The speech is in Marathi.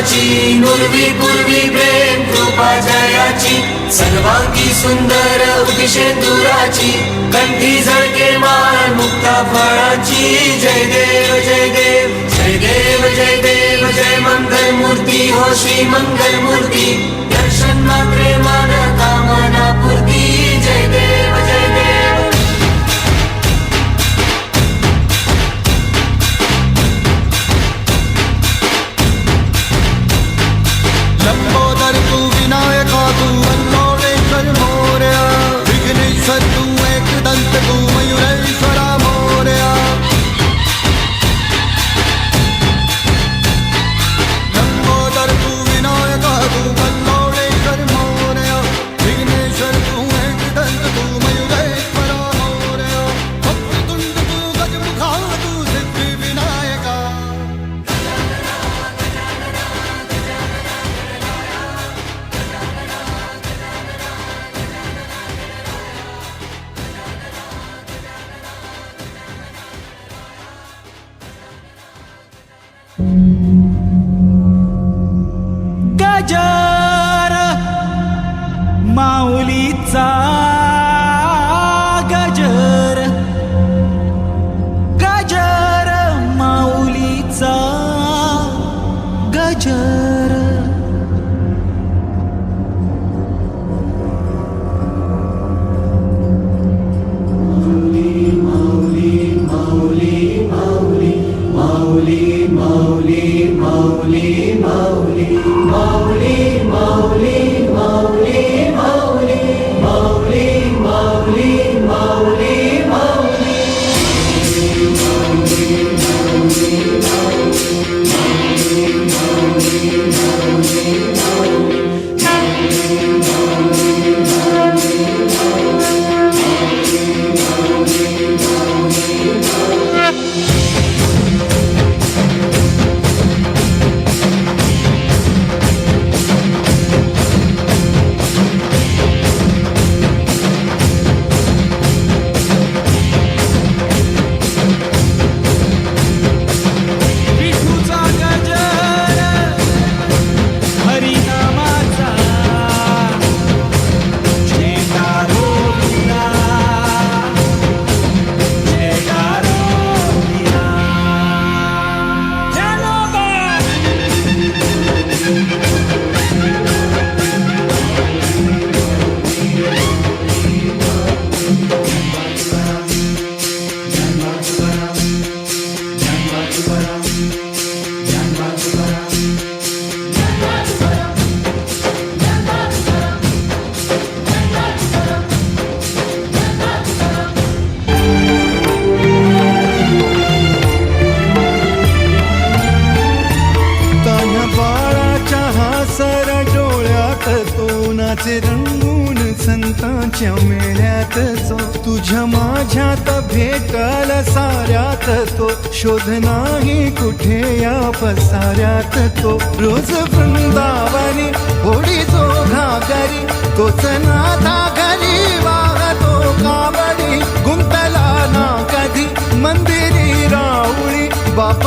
गुणाची नुरवी पूर्वी प्रेम कृपा जयाची सर्वांगी सुंदर उदिशेंदुराची कंठी झळके माळ मुक्ता फळाची जय देव जय देव जय देव जय देव जय मंगल मूर्ती हो श्री मंगल मूर्ती दर्शन मात्रे मन कामना पूर्ती जय देव जय देव लंबोदर तू विनायका तू वल्लोळेश्वर मोरया विघ्नेश्वर तू एकदंत तू मयुरेश्वरा मोरया लंबोदर तू विनायका तू वल्लोळेश्वर मोरया विघ्नेश्वर तू एकदंत तू मयुरेश्वरा मोरया वक्रतुंड तू गजमुखा तू सिद्धी विनायका गजर माऊलीचा गजर गजर माऊलीचा गजर विठूचा गजर हरिनामाचा जयकारो विना जयकारो विना तान्ह्या बाळाच्या हासर डोळ्यात तो नाचे रंगून संतांच्या मेळ्यात जो तुझ्या माझ्यात भेटल साऱ्यात तो शोध नाही कुठे या पसाऱ्यात तो रोज वृंदावनी होडी जो घागरी तोच नाथा घरी वाहतो कावडी गुंतला ना कधी मंदिरी राऊळी बाप